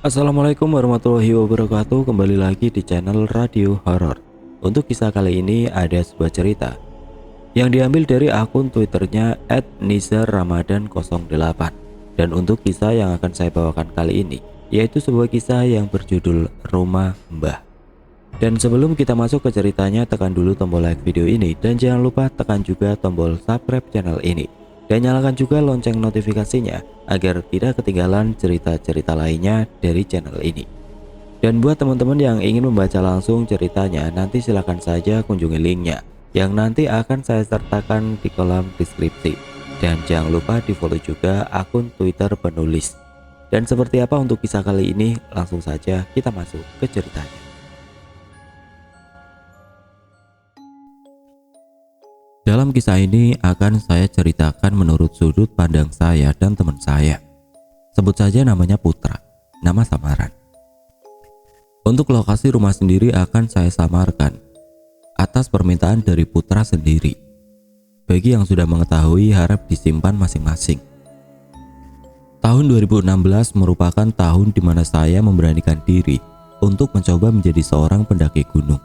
Assalamualaikum warahmatullahi wabarakatuh. Kembali lagi di channel Radio Horor. Untuk kisah kali ini ada sebuah cerita yang diambil dari akun Twitternya @nizarramadan08. Dan untuk kisah yang akan saya bawakan kali ini yaitu sebuah kisah yang berjudul Rumah Mbah. Dan sebelum kita masuk ke ceritanya, tekan dulu tombol like video ini dan jangan lupa tekan juga tombol subscribe channel ini dan nyalakan juga lonceng notifikasinya agar tidak ketinggalan cerita-cerita lainnya dari channel ini. Dan buat teman-teman yang ingin membaca langsung ceritanya, nanti silahkan saja kunjungi linknya yang nanti akan saya sertakan di kolom deskripsi. Dan jangan lupa di follow juga akun Twitter penulis. Dan seperti apa untuk kisah kali ini, langsung saja kita masuk ke ceritanya. Dalam kisah ini akan saya ceritakan menurut sudut pandang saya dan teman saya. Sebut saja namanya Putra, nama samaran. Untuk lokasi rumah sendiri akan saya samarkan atas permintaan dari Putra sendiri. Bagi yang sudah mengetahui harap disimpan masing-masing. Tahun 2016 merupakan tahun di mana saya memberanikan diri untuk mencoba menjadi seorang pendaki gunung.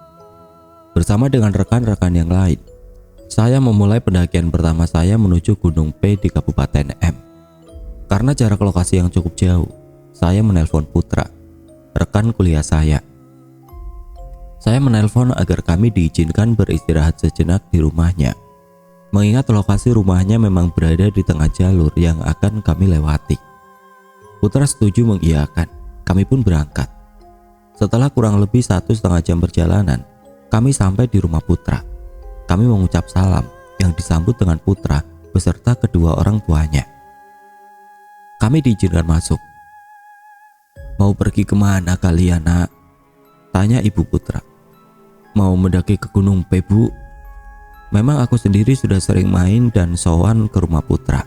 Bersama dengan rekan-rekan yang lain, saya memulai pendakian pertama saya menuju Gunung P di Kabupaten M. Karena jarak lokasi yang cukup jauh, saya menelpon Putra, rekan kuliah saya. Saya menelpon agar kami diizinkan beristirahat sejenak di rumahnya. Mengingat lokasi rumahnya memang berada di tengah jalur yang akan kami lewati. Putra setuju mengiyakan, kami pun berangkat. Setelah kurang lebih 1,5 jam perjalanan, kami sampai di rumah Putra. Kami mengucap salam yang disambut dengan Putra beserta kedua orang tuanya. Kami diizinkan masuk. "Mau pergi kemana kalian, nak?" tanya ibu Putra. "Mau mendaki ke Gunung P, Bu." Memang aku sendiri sudah sering main dan sowan ke rumah Putra.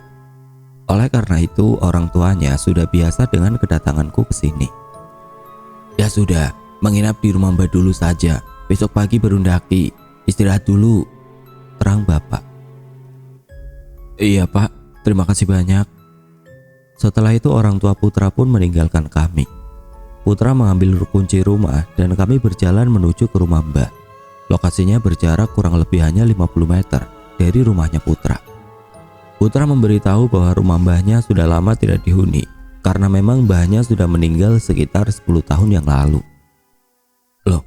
Oleh karena itu orang tuanya sudah biasa dengan kedatanganku ke sini. "Ya sudah, menginap di rumah Mbak dulu saja. Besok pagi baru mendaki. Istirahat dulu," terang bapak. "Iya pak, terima kasih banyak." Setelah itu orang tua Putra pun meninggalkan kami. Putra mengambil kunci rumah dan kami berjalan menuju ke rumah Mbah. Lokasinya berjarak kurang lebih hanya 50 meter dari rumahnya Putra. Putra memberitahu bahwa rumah mbahnya sudah lama tidak dihuni karena memang mbahnya sudah meninggal sekitar 10 tahun yang lalu. "Loh,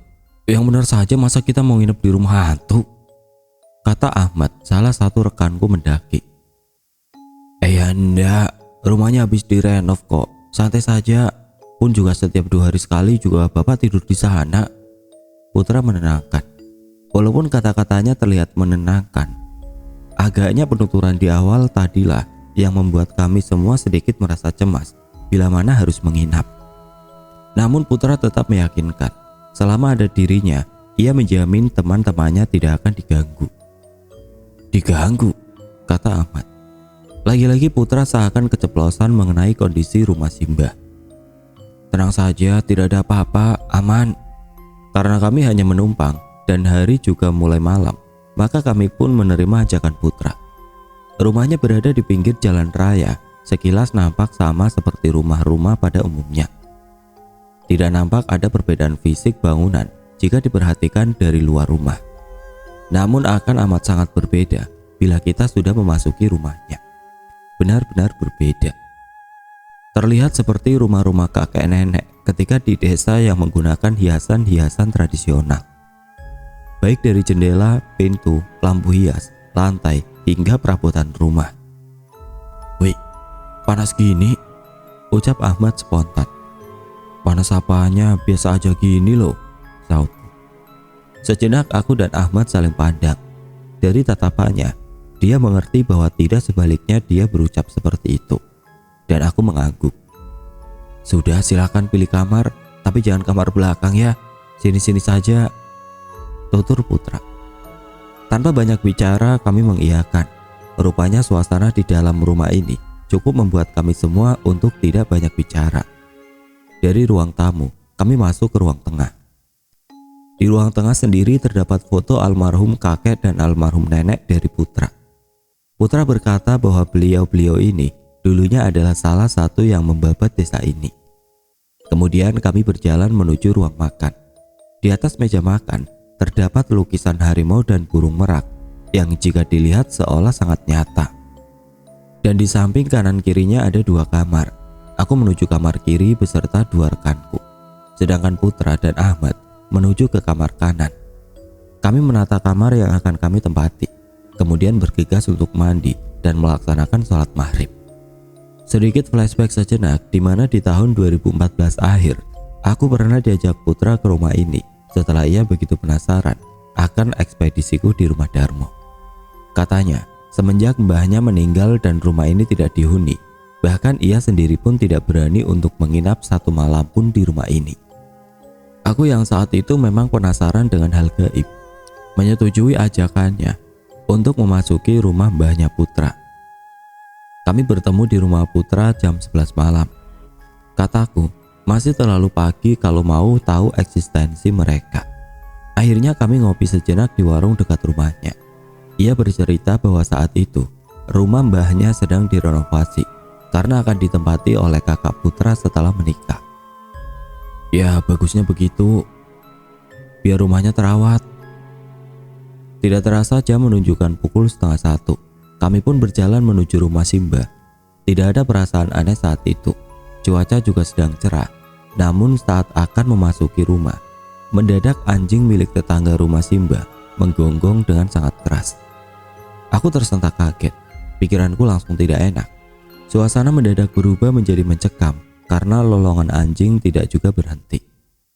yang benar saja masa kita mau nginep di rumah hantu?" kata Ahmad, salah satu rekanku mendaki. "Ya enggak, rumahnya habis direnov kok, santai saja. Pun juga setiap 2 hari sekali juga bapak tidur di sana," Putra menenangkan. Walaupun kata-katanya terlihat menenangkan, agaknya penuturan di awal tadilah yang membuat kami semua sedikit merasa cemas bila mana harus menginap. Namun Putra tetap meyakinkan, selama ada dirinya, ia menjamin teman-temannya tidak akan diganggu. "Diganggu?" kata Ahmad. Lagi-lagi Putra seakan keceplosan mengenai kondisi rumah Simbah. "Tenang saja, tidak ada apa-apa, aman." Karena kami hanya menumpang dan hari juga mulai malam, maka kami pun menerima ajakan Putra. Rumahnya berada di pinggir jalan raya, sekilas nampak sama seperti rumah-rumah pada umumnya. Tidak nampak ada perbedaan fisik bangunan jika diperhatikan dari luar rumah. Namun akan amat sangat berbeda bila kita sudah memasuki rumahnya. Benar-benar berbeda. Terlihat seperti rumah-rumah kakek nenek ketika di desa yang menggunakan hiasan-hiasan tradisional. Baik dari jendela, pintu, lampu hias, lantai, hingga perabotan rumah. "Wih, panas gini?" ucap Ahmad spontan. "Panas apanya, biasa aja gini loh," sautku. Sejenak aku dan Ahmad saling pandang. Dari tatapannya, dia mengerti bahwa tidak sebaliknya dia berucap seperti itu. Dan aku mengangguk. "Sudah, silakan pilih kamar, tapi jangan kamar belakang ya. Sini-sini saja," tutur Putra. Tanpa banyak bicara kami mengiyakan. Rupanya suasana di dalam rumah ini cukup membuat kami semua untuk tidak banyak bicara. Dari ruang tamu, kami masuk ke ruang tengah. Di ruang tengah sendiri terdapat foto almarhum kakek dan almarhum nenek dari Putra. Putra berkata bahwa beliau-beliau ini dulunya adalah salah satu yang membabat desa ini. Kemudian kami berjalan menuju ruang makan. Di atas meja makan terdapat lukisan harimau dan burung merak yang jika dilihat seolah sangat nyata. Dan di samping kanan kirinya ada 2 kamar. Aku menuju kamar kiri beserta 2 rekanku, sedangkan Putra dan Ahmad menuju ke kamar kanan. Kami menata kamar yang akan kami tempati, kemudian bergegas untuk mandi dan melaksanakan sholat maghrib. Sedikit flashback sejenak, di mana di tahun 2014 akhir, aku pernah diajak Putra ke rumah ini setelah ia begitu penasaran akan ekspedisiku di rumah Darmo. Katanya, semenjak mbahnya meninggal dan rumah ini tidak dihuni, bahkan ia sendiri pun tidak berani untuk menginap 1 malam pun di rumah ini. Aku yang saat itu memang penasaran dengan hal gaib, menyetujui ajakannya untuk memasuki rumah mbahnya Putra. Kami bertemu di rumah Putra jam 11 malam. Kataku, masih terlalu pagi kalau mau tahu eksistensi mereka. Akhirnya kami ngopi sejenak di warung dekat rumahnya. Ia bercerita bahwa saat itu rumah mbahnya sedang direnovasi karena akan ditempati oleh kakak Putra setelah menikah. Ya bagusnya begitu, biar rumahnya terawat. Tidak terasa jam menunjukkan pukul 12:30. Kami pun berjalan menuju rumah Simba. Tidak ada perasaan aneh saat itu. Cuaca juga sedang cerah. Namun saat akan memasuki rumah, mendadak anjing milik tetangga rumah Simba menggonggong dengan sangat keras. Aku tersentak kaget. Pikiranku langsung tidak enak. Suasana mendadak berubah menjadi mencekam karena lolongan anjing tidak juga berhenti.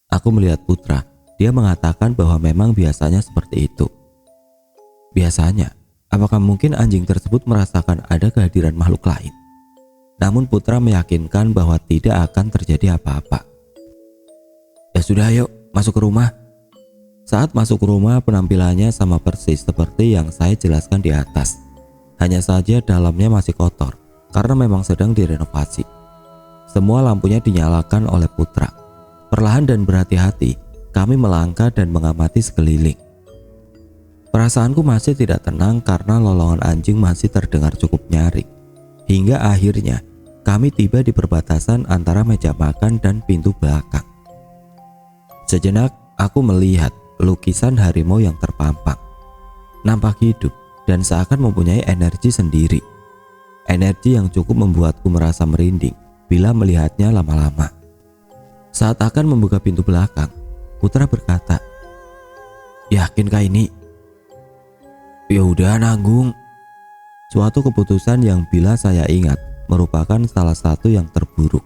Aku melihat Putra. Dia mengatakan bahwa memang biasanya seperti itu. Biasanya, apakah mungkin anjing tersebut merasakan ada kehadiran makhluk lain? Namun Putra meyakinkan bahwa tidak akan terjadi apa-apa. Ya sudah, ayo masuk ke rumah. Saat masuk ke rumah, penampilannya sama persis seperti yang saya jelaskan di atas. Hanya saja dalamnya masih kotor karena memang sedang direnovasi. Semua lampunya dinyalakan oleh Putra. Perlahan dan berhati-hati, kami melangkah dan mengamati sekeliling. Perasaanku masih tidak tenang karena lolongan anjing masih terdengar cukup nyaring. Hingga akhirnya kami tiba di perbatasan antara meja makan dan pintu belakang. Sejenak aku melihat lukisan harimau yang terpampang. Nampak hidup dan seakan mempunyai energi sendiri. Energi yang cukup membuatku merasa merinding bila melihatnya lama-lama. Saat akan membuka pintu belakang, Putra berkata, "Yakinkah ini?" "Ya udah nanggung." Suatu keputusan yang bila saya ingat merupakan salah satu yang terburuk.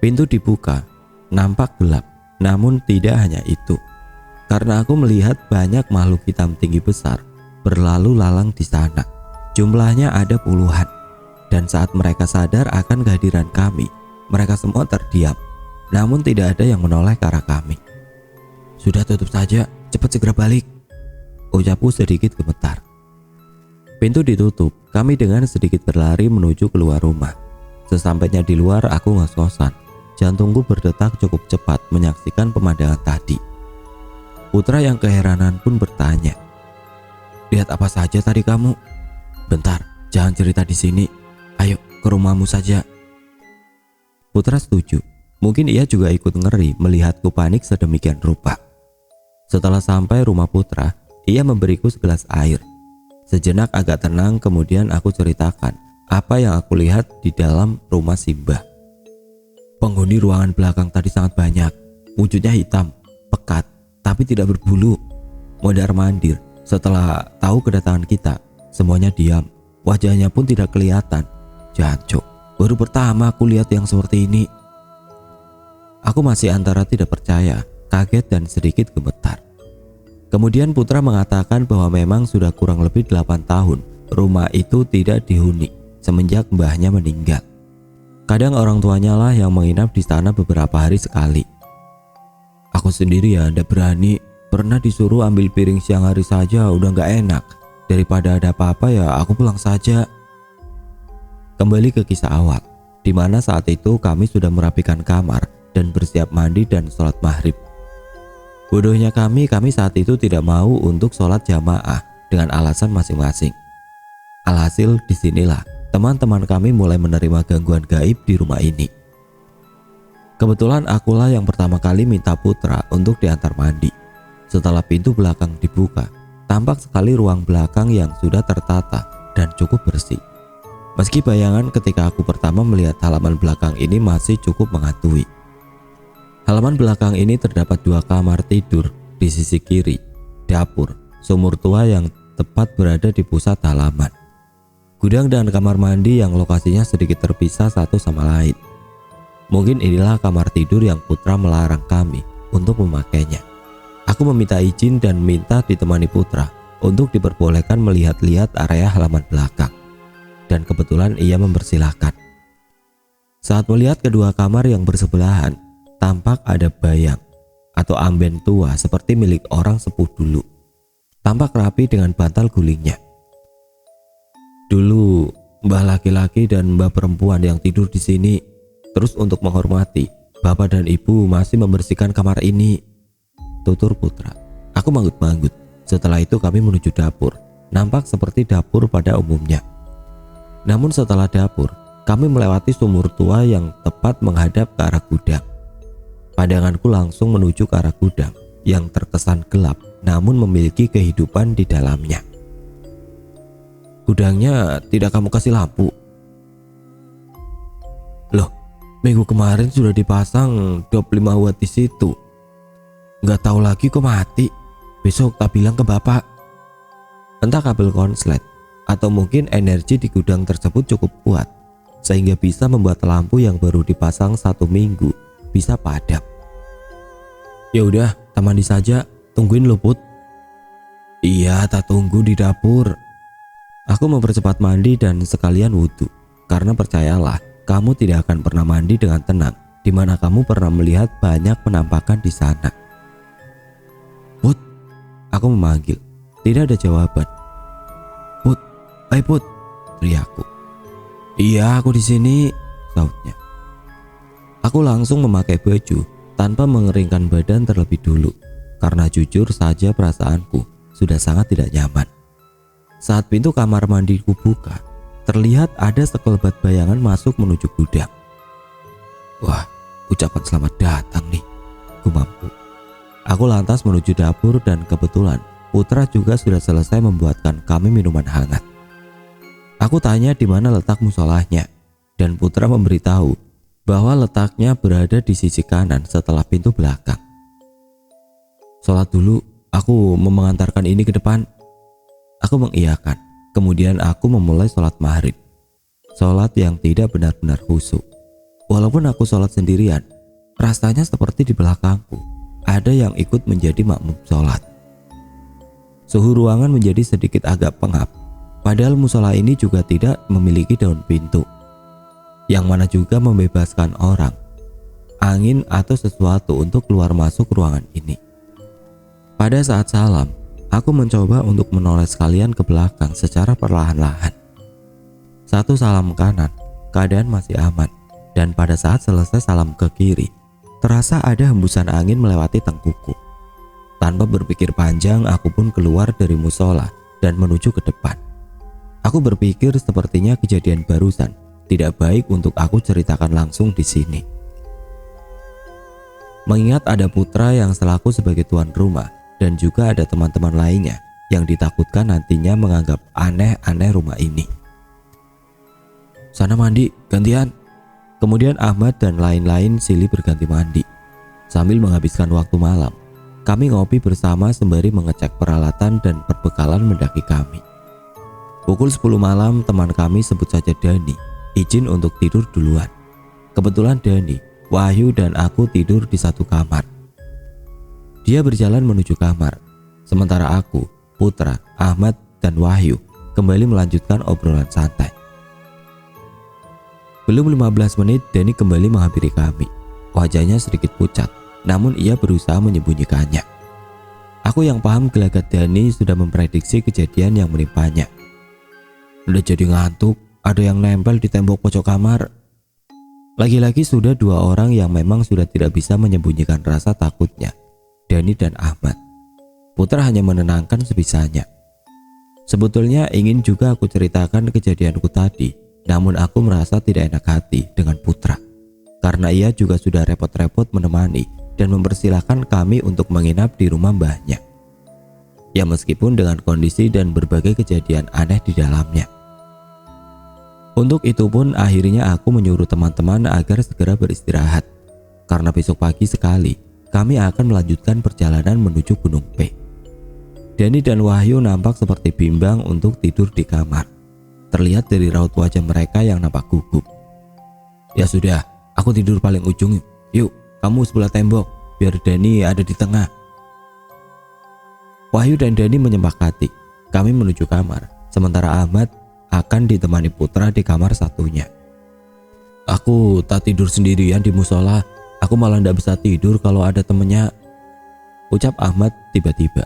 Pintu dibuka, nampak gelap, namun tidak hanya itu. Karena aku melihat banyak makhluk hitam tinggi besar berlalu lalang di sana. Jumlahnya ada puluhan. Dan saat mereka sadar akan kehadiran kami, mereka semua terdiam. Namun tidak ada yang menoleh ke arah kami. "Sudah tutup saja, cepat segera balik," ucapku sedikit gemetar. Pintu ditutup, kami dengan sedikit berlari menuju keluar rumah. Sesampainya di luar aku ngos-ngosan. Jantungku berdetak cukup cepat menyaksikan pemandangan tadi. Putra yang keheranan pun bertanya, "Lihat apa saja tadi kamu?" "Bentar, jangan cerita di sini. Ayo ke rumahmu saja." Putra setuju. Mungkin ia juga ikut ngeri melihatku panik sedemikian rupa. Setelah sampai rumah Putra, ia memberiku segelas air. Sejenak agak tenang, kemudian aku ceritakan apa yang aku lihat di dalam rumah Simba. Penghuni ruangan belakang tadi sangat banyak. Wujudnya hitam, pekat, tapi tidak berbulu. Mondar-mandir. Setelah tahu kedatangan kita, semuanya diam. Wajahnya pun tidak kelihatan. Jancuk, baru pertama aku lihat yang seperti ini. Aku masih antara tidak percaya, kaget dan sedikit gemetar. Kemudian Putra mengatakan bahwa memang sudah kurang lebih 8 tahun rumah itu tidak dihuni semenjak mbahnya meninggal. Kadang orang tuanya lah yang menginap di sana beberapa hari sekali. Aku sendiri ya tidak berani. Pernah disuruh ambil piring siang hari saja udah gak enak. Daripada ada apa-apa ya aku pulang saja. Kembali ke kisah awal, di mana saat itu kami sudah merapikan kamar dan bersiap mandi dan sholat maghrib. Bodohnya kami saat itu tidak mau untuk sholat jamaah dengan alasan masing-masing. Alhasil disinilah teman-teman kami mulai menerima gangguan gaib di rumah ini. Kebetulan akulah yang pertama kali minta Putra untuk diantar mandi. Setelah pintu belakang dibuka, tampak sekali ruang belakang yang sudah tertata dan cukup bersih. Meski bayangan ketika aku pertama melihat halaman belakang ini masih cukup menghantui. Halaman belakang ini terdapat 2 kamar tidur di sisi kiri, dapur, sumur tua yang tepat berada di pusat halaman, gudang dan kamar mandi yang lokasinya sedikit terpisah satu sama lain. Mungkin inilah kamar tidur yang Putra melarang kami untuk memakainya. Aku meminta izin dan minta ditemani Putra untuk diperbolehkan melihat-lihat area halaman belakang. Dan kebetulan ia mempersilahkan. Saat melihat kedua kamar yang bersebelahan, tampak ada bayang atau amben tua seperti milik orang sepuh dulu. Tampak rapi dengan bantal gulingnya. Dulu mbah laki-laki dan mbah perempuan yang tidur di sini. Terus untuk menghormati, bapak dan ibu masih membersihkan kamar ini, tutur Putra. Aku manggut-manggut. Setelah itu kami menuju dapur. Nampak seperti dapur pada umumnya. Namun setelah dapur, kami melewati sumur tua yang tepat menghadap ke arah gudang. Pandanganku langsung menuju ke arah gudang yang terkesan gelap namun memiliki kehidupan di dalamnya. Gudangnya tidak kamu kasih lampu? Loh, minggu kemarin sudah dipasang 25 watt di situ. Nggak tahu lagi kok mati. Besok tak bilang ke bapak. Entah kabel konslet atau mungkin energi di gudang tersebut cukup kuat sehingga bisa membuat lampu yang baru dipasang 1 minggu bisa padam. Ya udah, tak mandi saja, tungguin lo Put. Iya, tak tunggu di dapur. Aku mempercepat mandi dan sekalian wudhu, karena percayalah, kamu tidak akan pernah mandi dengan tenang di mana kamu pernah melihat banyak penampakan di sana. Put, aku memanggil. Tidak ada jawaban. Put, hai Put, teriakku. Iya, aku di sini, sautnya. Aku langsung memakai baju tanpa mengeringkan badan terlebih dulu, karena jujur saja perasaanku sudah sangat tidak nyaman. Saat pintu kamar mandiku buka, terlihat ada sekelebat bayangan masuk menuju gudang. Wah, ucapan selamat datang nih, gumamku. Aku lantas menuju dapur dan kebetulan Putra juga sudah selesai membuatkan kami minuman hangat. Aku tanya di mana letak musolahnya dan Putra memberitahu bahwa letaknya berada di sisi kanan setelah pintu belakang. Sholat dulu, aku mau mengantarkan ini ke depan. Aku mengiyakan, kemudian aku memulai sholat maghrib. Sholat yang tidak benar-benar khusyuk. Walaupun aku sholat sendirian, rasanya seperti di belakangku ada yang ikut menjadi makmum sholat. Suhu ruangan menjadi sedikit agak pengap, padahal musola ini juga tidak memiliki daun pintu, yang mana juga membebaskan orang, angin atau sesuatu untuk keluar masuk ruangan ini. Pada saat salam, aku mencoba untuk menoleh sekalian ke belakang secara perlahan-lahan. Satu salam kanan, keadaan masih aman, dan pada saat selesai salam ke kiri, terasa ada hembusan angin melewati tengkukku. Tanpa berpikir panjang, aku pun keluar dari musola dan menuju ke depan. Aku berpikir sepertinya kejadian barusan tidak baik untuk aku ceritakan langsung di sini. Mengingat ada Putra yang selaku sebagai tuan rumah dan juga ada teman-teman lainnya yang ditakutkan nantinya menganggap aneh-aneh rumah ini. Sana mandi, gantian. Kemudian Ahmad dan lain-lain silih berganti mandi. Sambil menghabiskan waktu malam, kami ngopi bersama sembari mengecek peralatan dan perbekalan mendaki kami. Pukul 10 malam teman kami sebut saja Dani izin untuk tidur duluan. Kebetulan Dani, Wahyu dan aku tidur di satu kamar. Dia berjalan menuju kamar, sementara aku, Putra, Ahmad dan Wahyu kembali melanjutkan obrolan santai. Belum 15 menit Dani kembali menghampiri kami. Wajahnya sedikit pucat, namun ia berusaha menyembunyikannya. Aku yang paham gelagat Dani sudah memprediksi kejadian yang menimpanya. Udah jadi ngantuk, ada yang nempel di tembok pojok kamar. Lagi-lagi sudah 2 orang yang memang sudah tidak bisa menyembunyikan rasa takutnya, Dani dan Ahmad. Putra hanya menenangkan sebisanya. Sebetulnya ingin juga aku ceritakan kejadianku tadi, namun aku merasa tidak enak hati dengan Putra. karena ia juga sudah repot-repot menemani dan mempersilahkan kami untuk menginap di rumah mbahnya. Ya meskipun dengan kondisi dan berbagai kejadian aneh di dalamnya. Untuk itu pun akhirnya aku menyuruh teman-teman agar segera beristirahat, karena besok pagi sekali kami akan melanjutkan perjalanan menuju Gunung P. Dani dan Wahyu nampak seperti bimbang untuk tidur di kamar. Terlihat dari raut wajah mereka yang nampak gugup. Ya sudah, aku tidur paling ujung. Yuk, kamu sebelah tembok, biar Dani ada di tengah. Wahyu dan Dani menyepakati. Kami menuju kamar, sementara Ahmad akan ditemani Putra di kamar satunya. Aku tak tidur sendirian di musola. Aku malah tidak bisa tidur kalau ada temennya, ucap Ahmad tiba-tiba.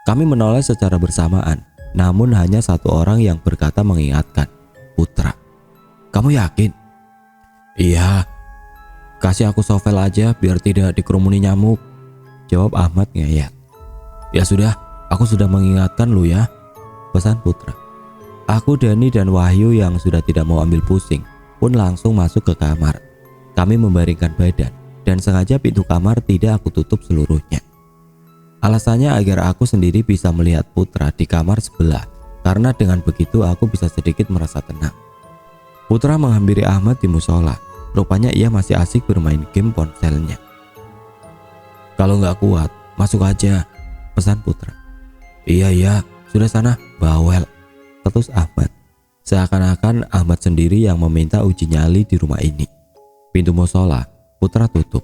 Kami menoleh secara bersamaan, namun hanya satu orang yang berkata mengingatkan, Putra. Kamu yakin? Iya. Kasih aku sovel aja biar tidak dikerumuni nyamuk, jawab Ahmad ngeyel. Ya sudah, aku sudah mengingatkan lu ya, pesan Putra. Aku, Dani dan Wahyu yang sudah tidak mau ambil pusing pun langsung masuk ke kamar. Kami membaringkan badan dan sengaja pintu kamar tidak aku tutup seluruhnya. Alasannya agar aku sendiri bisa melihat Putra di kamar sebelah, karena dengan begitu aku bisa sedikit merasa tenang. Putra menghampiri Ahmad di musola. Rupanya ia masih asik bermain game ponselnya. Kalau nggak kuat, masuk aja, pesan Putra. Iya, sudah sana, bawel, tetus Ahmad. Seakan-akan Ahmad sendiri yang meminta uji nyali di rumah ini. Pintu musola Putra tutup,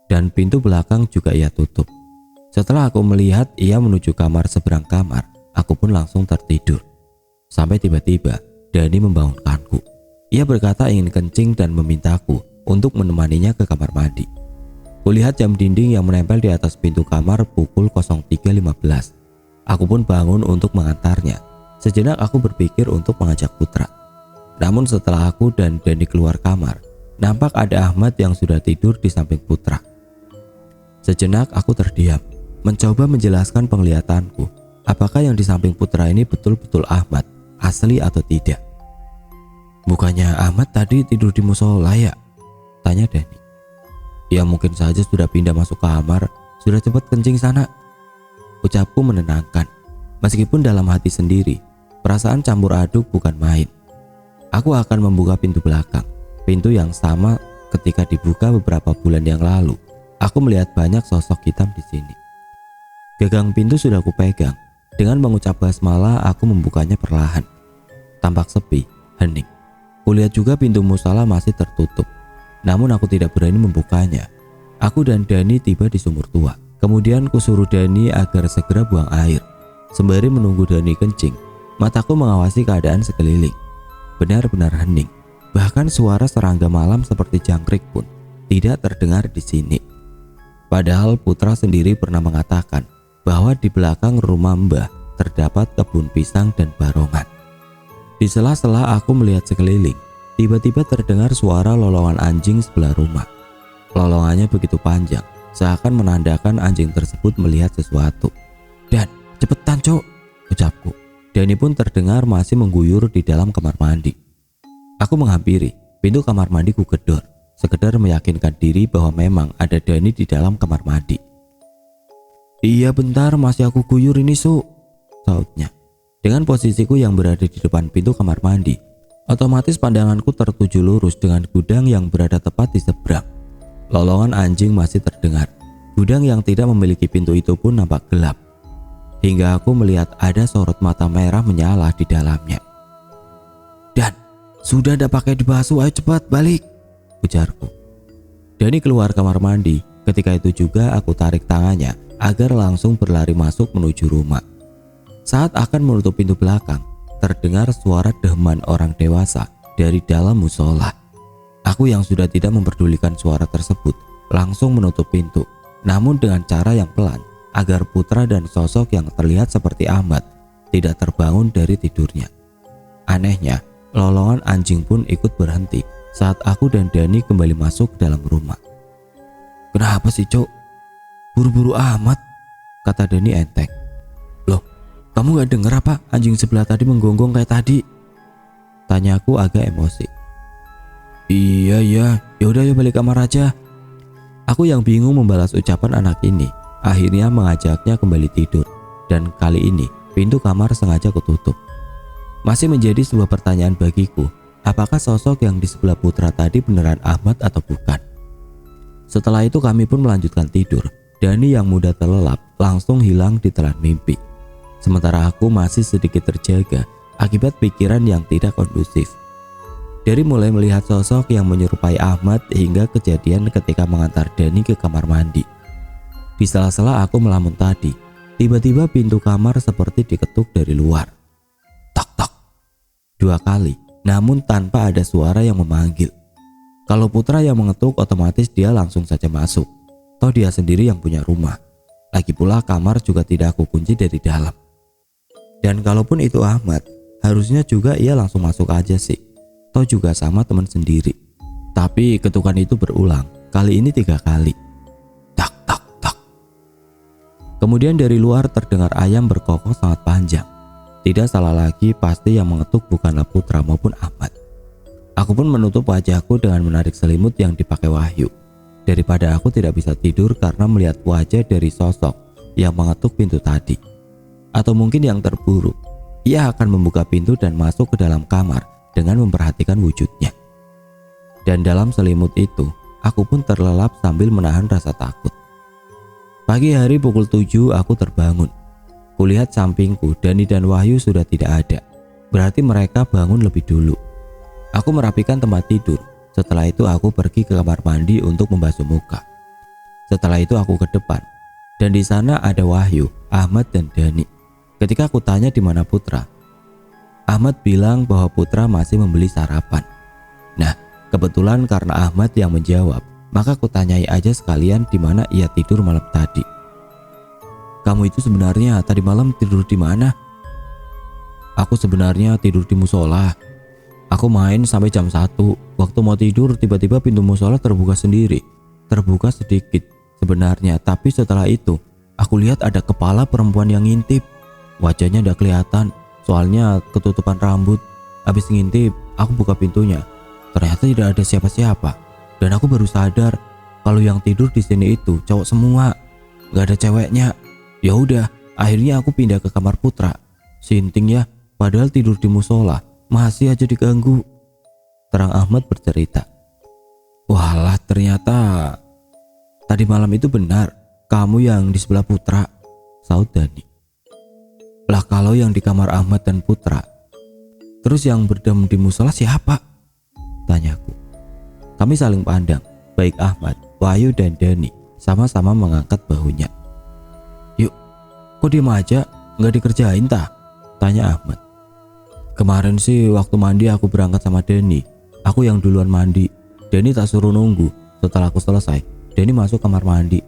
dan pintu belakang juga ia tutup. Setelah aku melihat ia menuju kamar seberang kamar, aku pun langsung tertidur. Sampai tiba-tiba Dani membangunkanku. Ia berkata ingin kencing dan memintaku untuk menemaninya ke kamar mandi. Kulihat jam dinding yang menempel di atas pintu kamar pukul 03.15. Aku pun bangun untuk mengantarnya. Sejenak aku berpikir untuk mengajak Putra. Namun setelah aku dan Dani keluar kamar, nampak ada Ahmad yang sudah tidur di samping Putra. Sejenak aku terdiam, mencoba menjelaskan penglihatanku. Apakah yang di samping Putra ini betul-betul Ahmad, asli atau tidak? Bukannya Ahmad tadi tidur di musola ya? Tanya Dani. Ya mungkin saja sudah pindah masuk kamar, sudah cepat kencing sana, ucapku menenangkan. Meskipun dalam hati sendiri, perasaan campur aduk bukan main. Aku akan membuka pintu belakang, pintu yang sama ketika dibuka beberapa bulan yang lalu. Aku melihat banyak sosok hitam di sini. Gagang pintu sudah kupegang. Dengan mengucap basmalah, aku membukanya perlahan. Tampak sepi, hening. Kulihat juga pintu musola masih tertutup. Namun aku tidak berani membukanya. Aku dan Dani tiba di sumur tua. Kemudian kusuruh Dani agar segera buang air. Sembari menunggu Dani kencing, mataku mengawasi keadaan sekeliling. Benar-benar hening. Bahkan suara serangga malam seperti jangkrik pun tidak terdengar di sini. Padahal Putra sendiri pernah mengatakan bahwa di belakang rumah Mbah terdapat kebun pisang dan barongan. Di sela-sela aku melihat sekeliling, tiba-tiba terdengar suara lolongan anjing sebelah rumah. Lolongannya begitu panjang, seakan menandakan anjing tersebut melihat sesuatu. Dan cepetan cok, ucapku. Dani pun terdengar masih mengguyur di dalam kamar mandi. Aku menghampiri, pintu kamar mandi ku gedor, sekedar meyakinkan diri bahwa memang ada Dani di dalam kamar mandi. Iya bentar, masih aku guyur ini su, sautnya. Dengan posisiku yang berada di depan pintu kamar mandi, otomatis pandanganku tertuju lurus dengan gudang yang berada tepat di seberang. Lolongan anjing masih terdengar. Gudang yang tidak memiliki pintu itu pun nampak gelap. Hingga aku melihat ada sorot mata merah menyala di dalamnya. Dan sudah ada pakai dibasuh, ayo cepat balik, ujarku. Dani keluar kamar mandi. Ketika itu juga aku tarik tangannya agar langsung berlari masuk menuju rumah. Saat akan menutup pintu belakang, terdengar suara deheman orang dewasa dari dalam musola. Aku yang sudah tidak memperdulikan suara tersebut langsung menutup pintu, namun dengan cara yang pelan agar Putra dan sosok yang terlihat seperti Ahmad tidak terbangun dari tidurnya. Anehnya, lolongan anjing pun ikut berhenti saat aku dan Dani kembali masuk ke dalam rumah. Kenapa sih cok? Buru-buru amat, kata Dani enteng. Loh, kamu gak denger apa anjing sebelah tadi menggonggong kayak tadi? Tanyaku agak emosi. Iya, yaudah yuk balik kamar aja. Aku yang bingung membalas ucapan anak ini, akhirnya mengajaknya kembali tidur. Dan kali ini pintu kamar sengaja kututup. Masih menjadi sebuah pertanyaan bagiku, apakah sosok yang di sebelah Putra tadi beneran Ahmad atau bukan? Setelah itu kami pun melanjutkan tidur. Dani yang mudah terlelap langsung hilang di telan mimpi. Sementara aku masih sedikit terjaga akibat pikiran yang tidak kondusif. Dari mulai melihat sosok yang menyerupai Ahmad hingga kejadian ketika mengantar Dani ke kamar mandi. Di sela-sela aku melamun tadi, tiba-tiba pintu kamar seperti diketuk dari luar. Tak tak. 2 kali, namun tanpa ada suara yang memanggil. Kalau Putra yang mengetuk, otomatis dia langsung saja masuk. Toh dia sendiri yang punya rumah. Lagi pula kamar juga tidak aku kunci dari dalam. Dan kalaupun itu Ahmad, harusnya juga ia langsung masuk aja sih. Toh juga sama teman sendiri. Tapi ketukan itu berulang, kali ini 3 kali. Tak tak tak. Kemudian dari luar terdengar ayam berkokok sangat panjang. Tidak salah lagi, pasti yang mengetuk bukanlah Putra maupun Ahmad. Aku pun menutup wajahku dengan menarik selimut yang dipakai Wahyu. Daripada aku tidak bisa tidur karena melihat wajah dari sosok yang mengetuk pintu tadi. Atau mungkin yang terburuk, ia akan membuka pintu dan masuk ke dalam kamar dengan memperhatikan wujudnya. Dan dalam selimut itu, aku pun terlelap sambil menahan rasa takut. Pagi hari pukul 7 aku terbangun. Kulihat sampingku, Dani dan Wahyu sudah tidak ada. Berarti mereka bangun lebih dulu. Aku merapikan tempat tidur. Setelah itu aku pergi ke kamar mandi untuk membasuh muka. Setelah itu aku ke depan. Dan di sana ada Wahyu, Ahmad dan Dani. Ketika aku tanya di mana Putra, Ahmad bilang bahwa Putra masih membeli sarapan. Nah, kebetulan karena Ahmad yang menjawab, maka aku tanyai aja sekalian di mana ia tidur malam tadi. Kamu itu sebenarnya tadi malam tidur di mana? Aku sebenarnya tidur di musola. Aku main sampai jam 1. Waktu mau tidur tiba-tiba pintu musola terbuka sendiri. Terbuka sedikit sebenarnya, tapi setelah itu aku lihat ada kepala perempuan yang ngintip. Wajahnya udah kelihatan, soalnya ketutupan rambut. Habis ngintip, aku buka pintunya. Ternyata tidak ada siapa-siapa. Dan aku baru sadar kalau yang tidur di sini itu cowok semua, gak ada ceweknya. Ya udah, akhirnya aku pindah ke kamar Putra. Sinting ya, padahal tidur di musola masih aja diganggu. Terang Ahmad bercerita. Walah, ternyata tadi malam itu benar kamu yang di sebelah Putra, saud Dani. Lah kalau yang di kamar Ahmad dan Putra, terus yang berdem di musola siapa? Tanyaku. Kami saling pandang, baik Ahmad, Wahyu dan Dani sama-sama mengangkat bahunya. Yuk, kok diem aja, nggak dikerjain tah? Tanya Ahmad. Kemarin sih waktu mandi aku berangkat sama Dani. Aku yang duluan mandi. Dani tak suruh nunggu. Setelah aku selesai, Dani masuk kamar mandi.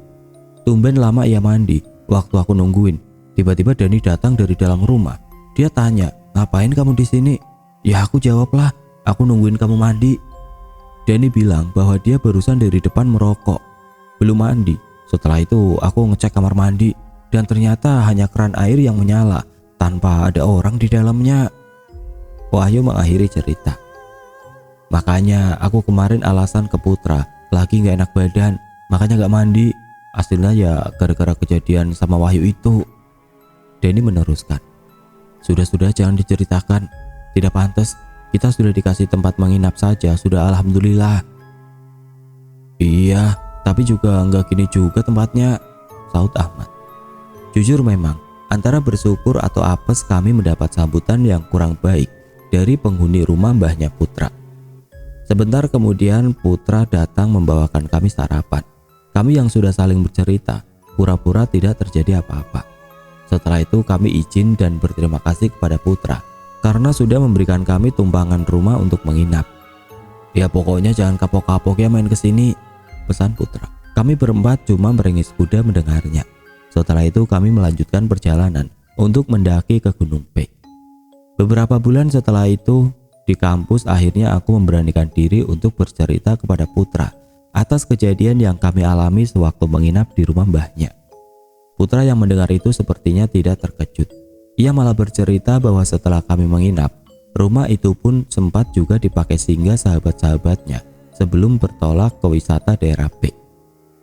Tumben lama ia mandi. Waktu aku nungguin, tiba-tiba Dani datang dari dalam rumah. Dia tanya, ngapain kamu di sini? Ya aku jawablah, aku nungguin kamu mandi. Dani bilang bahwa dia barusan dari depan merokok, belum mandi. Setelah itu aku ngecek kamar mandi dan ternyata hanya keran air yang menyala tanpa ada orang di dalamnya. Wahyu mengakhiri cerita. Makanya aku kemarin alasan ke Putra lagi gak enak badan, makanya gak mandi. Hasilnya ya gara-gara kejadian sama Wahyu itu. Dani meneruskan. Sudah jangan diceritakan. Tidak pantas. Kita sudah dikasih tempat menginap saja, sudah alhamdulillah. Iya, tapi juga nggak gini juga tempatnya, saud Ahmad. Jujur memang, antara bersyukur atau apes kami mendapat sambutan yang kurang baik dari penghuni rumah mbahnya Putra. Sebentar kemudian Putra datang membawakan kami sarapan. Kami yang sudah saling bercerita, pura-pura tidak terjadi apa-apa. Setelah itu kami izin dan berterima kasih kepada Putra karena sudah memberikan kami tumpangan rumah untuk menginap. Ya pokoknya jangan kapok-kapok ya main kesini, pesan Putra. Kami berempat cuma meringis kuda mendengarnya. Setelah itu kami melanjutkan perjalanan untuk mendaki ke Gunung Pek. Beberapa bulan setelah itu, di kampus akhirnya aku memberanikan diri untuk bercerita kepada Putra atas kejadian yang kami alami sewaktu menginap di rumah mbahnya. Putra yang mendengar itu sepertinya tidak terkejut. Ia malah bercerita bahwa setelah kami menginap, rumah itu pun sempat juga dipakai singgah sahabat-sahabatnya sebelum bertolak ke wisata daerah B.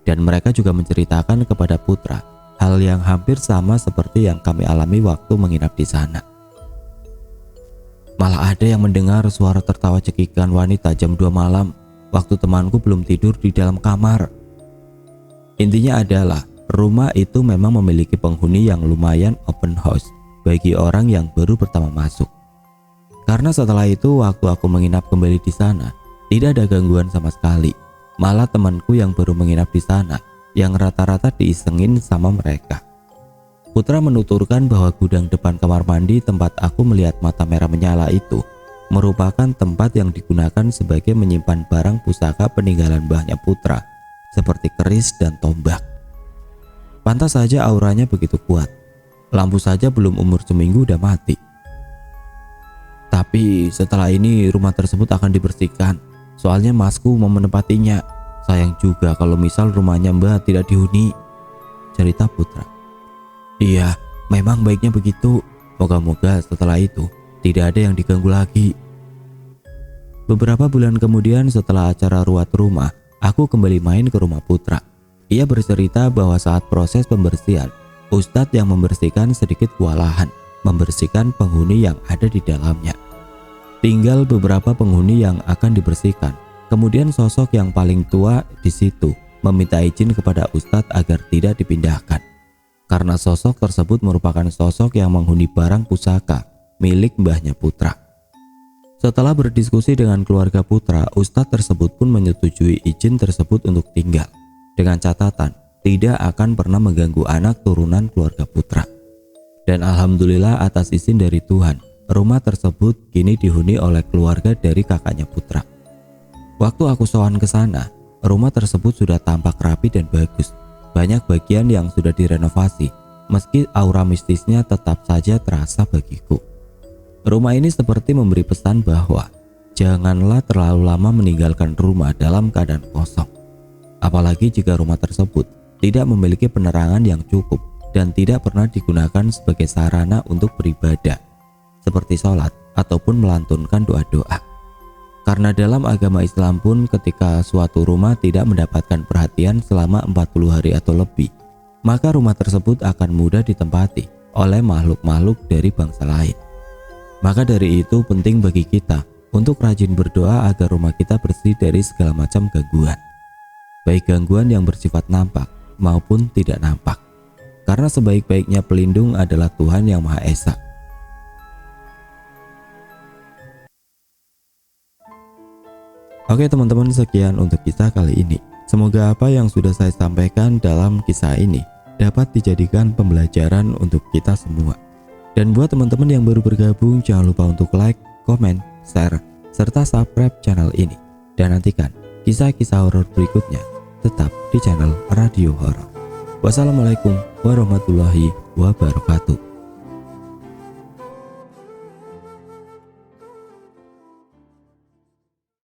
Dan mereka juga menceritakan kepada Putra hal yang hampir sama seperti yang kami alami waktu menginap di sana. Malah ada yang mendengar suara tertawa cekikan wanita jam 2 malam waktu temanku belum tidur di dalam kamar. Intinya adalah rumah itu memang memiliki penghuni yang lumayan open house bagi orang yang baru pertama masuk. Karena setelah itu waktu aku menginap kembali di sana, tidak ada gangguan sama sekali. Malah temanku yang baru menginap di sana yang rata-rata diisengin sama mereka. Putra menuturkan bahwa gudang depan kamar mandi tempat aku melihat mata merah menyala itu merupakan tempat yang digunakan sebagai menyimpan barang pusaka peninggalan mbahnya Putra seperti keris dan tombak. Pantas saja auranya begitu kuat. Lampu saja belum umur seminggu udah mati. Tapi setelah ini rumah tersebut akan dibersihkan. Soalnya masku mau menempatinya. Sayang juga kalau misal rumahnya Mbah tidak dihuni, cerita Putra. Iya, memang baiknya begitu. Moga-moga setelah itu tidak ada yang diganggu lagi. Beberapa bulan kemudian setelah acara ruat rumah, aku kembali main ke rumah Putra. Ia bercerita bahwa saat proses pembersihan, Ustadz yang membersihkan sedikit kewalahan membersihkan penghuni yang ada di dalamnya. Tinggal beberapa penghuni yang akan dibersihkan. Kemudian sosok yang paling tua di situ meminta izin kepada Ustadz agar tidak dipindahkan. Karena sosok tersebut merupakan sosok yang menghuni barang pusaka milik mbahnya Putra. Setelah berdiskusi dengan keluarga Putra, Ustadz tersebut pun menyetujui izin tersebut untuk tinggal. Dengan catatan, tidak akan pernah mengganggu anak turunan keluarga Putra. Dan alhamdulillah atas izin dari Tuhan, rumah tersebut kini dihuni oleh keluarga dari kakaknya Putra. Waktu aku sowan ke sana, rumah tersebut sudah tampak rapi dan bagus. Banyak bagian yang sudah direnovasi, meski aura mistisnya tetap saja terasa bagiku. Rumah ini seperti memberi pesan bahwa janganlah terlalu lama meninggalkan rumah dalam keadaan kosong. Apalagi jika rumah tersebut tidak memiliki penerangan yang cukup dan tidak pernah digunakan sebagai sarana untuk beribadah, seperti sholat ataupun melantunkan doa-doa. Karena dalam agama Islam pun ketika suatu rumah tidak mendapatkan perhatian selama 40 hari atau lebih, maka rumah tersebut akan mudah ditempati oleh makhluk-makhluk dari bangsa lain. Maka dari itu penting bagi kita untuk rajin berdoa agar rumah kita bersih dari segala macam gangguan, baik gangguan yang bersifat nampak maupun tidak nampak. Karena sebaik-baiknya pelindung adalah Tuhan Yang Maha Esa. Oke teman-teman, sekian untuk kisah kali ini. Semoga apa yang sudah saya sampaikan dalam kisah ini dapat dijadikan pembelajaran untuk kita semua. Dan buat teman-teman yang baru bergabung, jangan lupa untuk like, komen, share, serta subscribe channel ini. Dan nantikan kisah-kisah horor berikutnya tetap di channel Radio Horor. Wassalamualaikum warahmatullahi wabarakatuh.